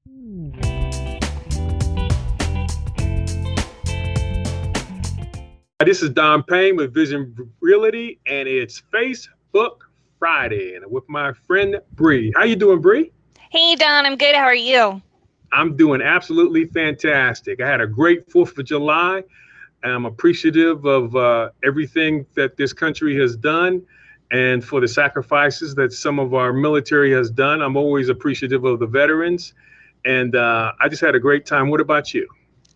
This is Don Payne with Vision Realty, and it's Facebook Friday, and with my friend Bree. How you doing, Bree? Hey, Don. I'm good. How are you? I'm doing absolutely fantastic. I had a great 4th of July, and I'm appreciative of everything that this country has done and for the sacrifices that some of our military has done. I'm always appreciative of the veterans, and I just had a great time. What about you?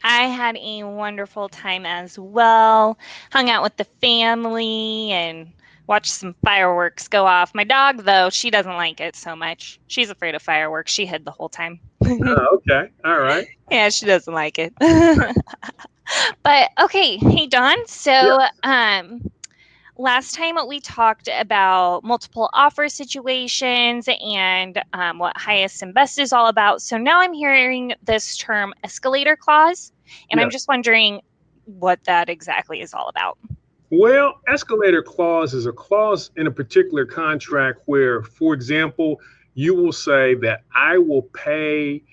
I had a wonderful time as well. Hung out with the family and watched some fireworks go off. My dog, though, she doesn't like it so much. She's afraid of fireworks. She hid the whole time. Okay. All right. Yeah, she doesn't like it. But okay, hey Don. So, last time we talked about multiple offer situations and what highest and best is all about. So now I'm hearing this term escalator clause, and I'm just wondering what that exactly is all about. Well, escalator clause is a clause in a particular contract where, for example, you will say that I will pay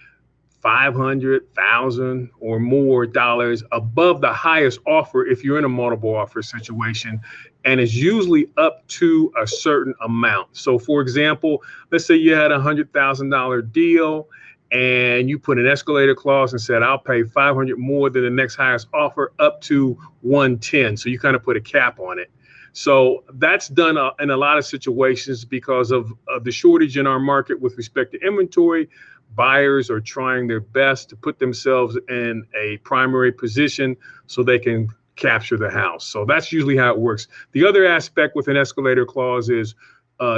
500,000 or more dollars above the highest offer if you're in a multiple offer situation, and it's usually up to a certain amount. So for example, let's say you had $100,000 deal and you put an escalator clause and said, I'll pay 500 more than the next highest offer up to 110. So you kind of put a cap on it. So that's done in a lot of situations because of the shortage in our market with respect to inventory. Buyers are trying their best to put themselves in a primary position so they can capture the house. So that's usually how it works. The other aspect with an escalator clause is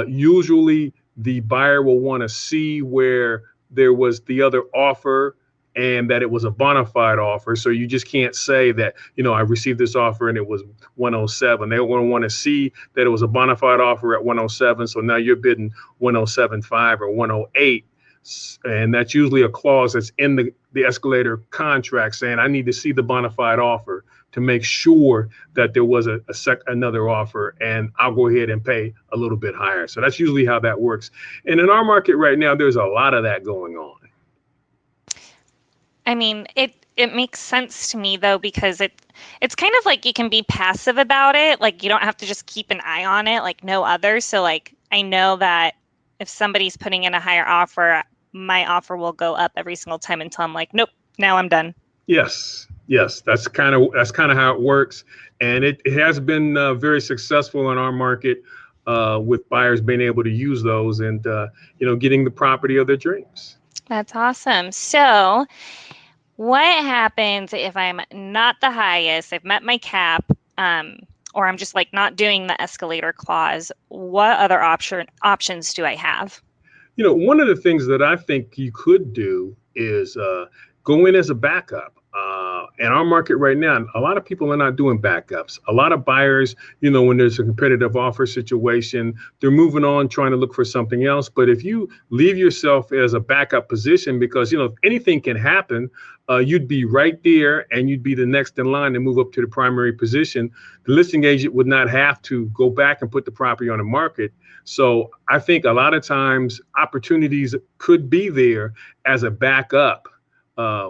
usually the buyer will want to see where there was the other offer and that it was a bona fide offer. So you just can't say that, I received this offer and it was 107. They want to see that it was a bona fide offer at 107. So now you're bidding 107.5 or 108. And that's usually a clause that's in the escalator contract saying, I need to see the bona fide offer to make sure that there was another offer, and I'll go ahead and pay a little bit higher. So that's usually how that works. And in our market right now, there's a lot of that going on. I mean, it makes sense to me, though, because it's kind of like you can be passive about it. Like, you don't have to just keep an eye on it like no other. So, like, I know that if somebody's putting in a higher offer, my offer will go up every single time until I'm like, nope, now I'm done. Yes, that's kind of how it works, and it has been very successful in our market with buyers being able to use those and getting the property of their dreams. That's awesome. So, what happens if I'm not the highest? I've met my cap, or I'm just like not doing the escalator clause. What other options do I have? One of the things that I think you could do is go in as a backup. In our market right now, a lot of people are not doing backups. A lot of buyers, when there's a competitive offer situation, they're moving on, trying to look for something else. But if you leave yourself as a backup position, because, anything can happen, you'd be right there and you'd be the next in line to move up to the primary position. The listing agent would not have to go back and put the property on the market. So I think a lot of times opportunities could be there as a backup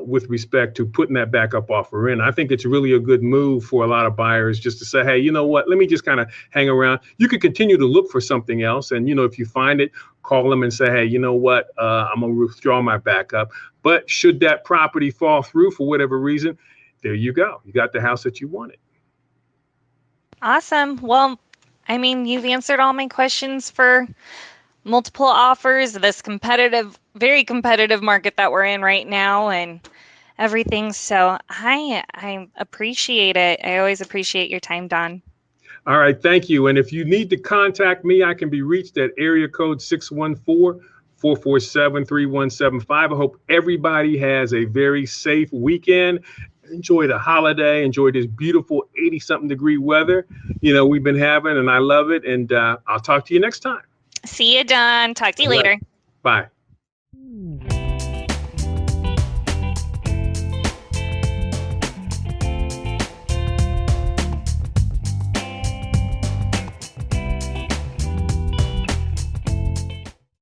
with respect to putting that backup offer in. I think it's really a good move for a lot of buyers just to say, hey, you know what, let me just kind of hang around. You could continue to look for something else. And, if you find it, call them and say, hey, you know what, I'm going to withdraw my backup. But should that property fall through for whatever reason, there you go. You got the house that you wanted. Awesome. Well, I mean, you've answered all my questions for multiple offers, this very competitive market that we're in right now and everything. So I appreciate it. I always appreciate your time, Don. All right. Thank you. And if you need to contact me, I can be reached at area code 614-447-3175. I hope everybody has a very safe weekend. Enjoy the holiday. Enjoy this beautiful 80-something degree weather, we've been having, and I love it. And I'll talk to you next time. See you, Don. Talk to you later. Bye.